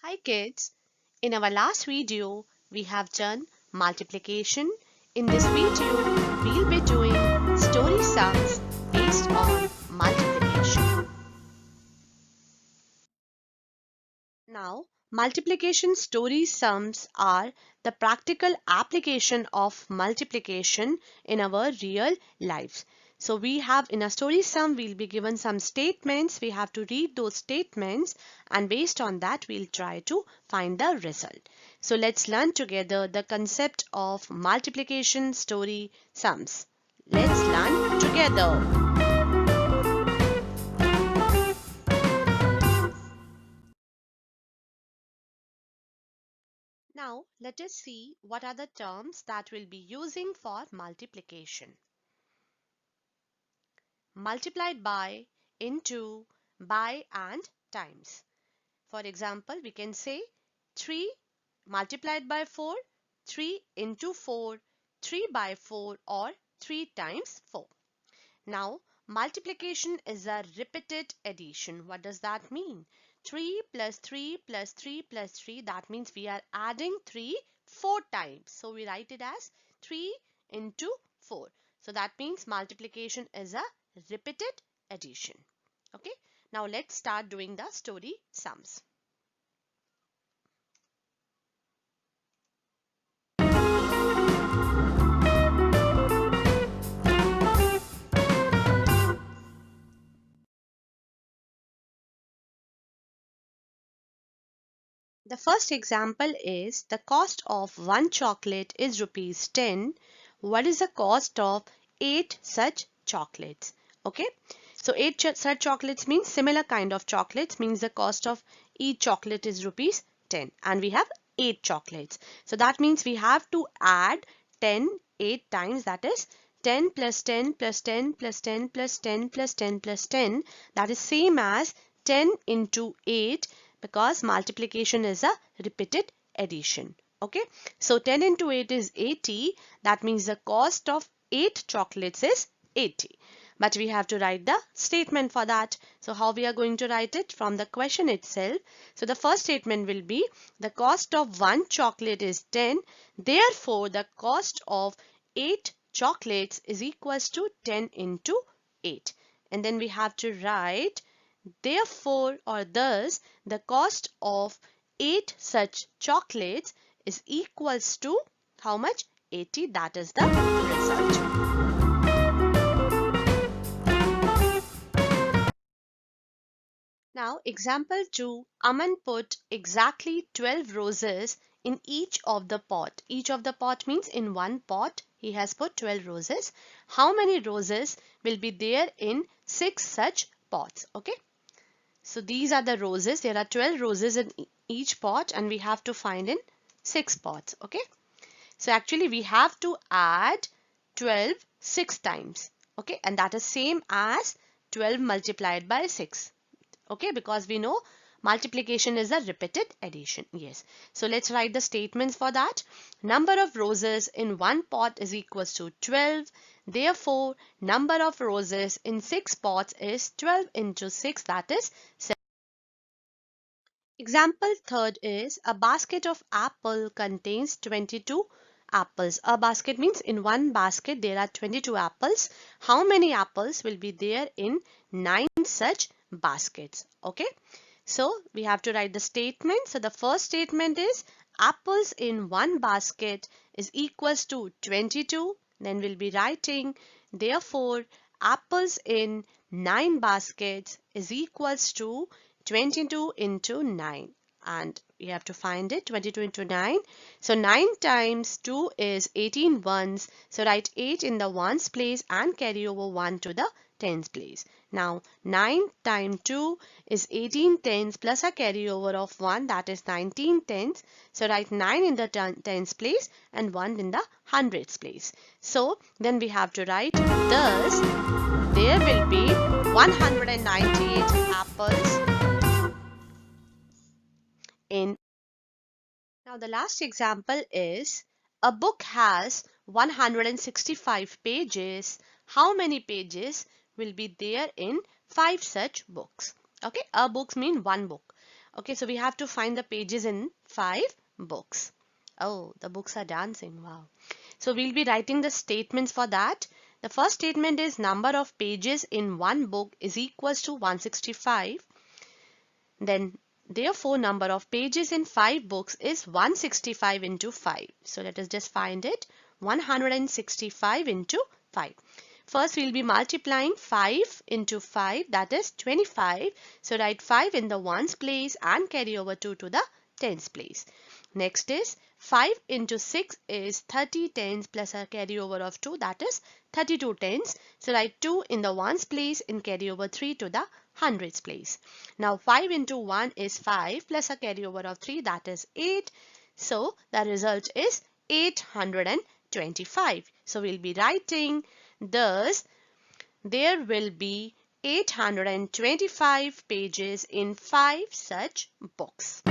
Hi kids, in our last video we have done multiplication. In this video we'll be doing story sums based on multiplication. Now multiplication story sums are the practical application of multiplication in our real lives. So we have in a story sum we'll be given some statements. We have to read those statements and based on that we'll try to find the result. So let's learn together the concept of multiplication story sums. Let's learn together. Now let us see what are the terms that we'll be using for multiplication. Multiplied by, into, by and times. For example, we can say 3 multiplied by 4, 3 into 4, 3 by 4 or 3 times 4. Now, multiplication is a repeated addition. What does that mean? 3 plus 3 plus 3 plus 3, that means we are adding 3 4 times. So we write it as 3 into 4. So that means multiplication is a repeated addition. Okay. Now let's start doing the story sums. The first example is the cost of one chocolate is rupees 10. What is the cost of 8 such chocolates? Okay, so 8 such chocolates means similar kind of chocolates, means the cost of each chocolate is rupees 10 and we have 8 chocolates. So that means we have to add 10 8 times, that is 10 plus 10 plus 10 plus 10 plus 10 plus 10 plus 10, that is same as 10 into 8 because multiplication is a repeated addition. Okay, so 10 into 8 is 80. That means the cost of 8 chocolates is 80. But we have to write the statement for that. So how we are going to write it? From the question itself. So the first statement will be the cost of one chocolate is 10. Therefore, the cost of 8 chocolates is equals to 10 into 8. And then we have to write therefore or thus the cost of 8 such chocolates is equals to how much? 80. That is the result. Now example 2, Aman put exactly 12 roses in each of the pot. Each of the pot means in one pot he has put 12 roses. How many roses will be there in 6 such pots? Okay. So these are the roses. There are 12 roses in each pot and we have to find in 6 pots. Okay. So actually we have to add 12 6 times. Okay. And that is same as 12 multiplied by 6. Okay. Because we know multiplication is a repeated addition. Yes. So let's write the statements for that. Number of roses in one pot is equals to 12. Therefore, number of roses in 6 pots is 12 into 6, that is 7. Example third is a basket of apple contains 22 apples. A basket means in one basket there are 22 apples. How many apples will be there in 9 such baskets? Okay. So we have to write the statement. So the first statement is apples in one basket is equals to 22. Then we'll be writing therefore apples in 9 baskets is equals to 22 into 9. And we have to find it 22 into 9. So 9 times 2 is 18 ones. So write 8 in the ones place and carry over 1 to the tens place. Now 9 times 2 is 18 tens plus a carryover of 1, that is 19 tens. So write 9 in the tens place and 1 in the hundreds place. So then we have to write thus there will be 198 apples in. Now the last example is a book has 165 pages. How many pages will be there in 5 such books? Okay, a book means one book. Okay, so we have to find the pages in 5 books. Oh, the books are dancing. Wow. So we'll be writing the statements for that. The first statement is number of pages in one book is equals to 165. Then therefore number of pages in 5 books is 165 into 5. So let us just find it. 165 into 5. First we'll be multiplying 5 into 5, that is 25. So write 5 in the ones place and carry over 2 to the tens place. Next is 5 into 6 is 30 tens plus a carryover of 2, that is 32 tens. So write 2 in the ones place and carry over 3 to the hundreds place. Now 5 into 1 is 5 plus a carryover of 3, that is 8. So the result is 825. So we'll be writing, thus there will be 825 pages in 5 such books.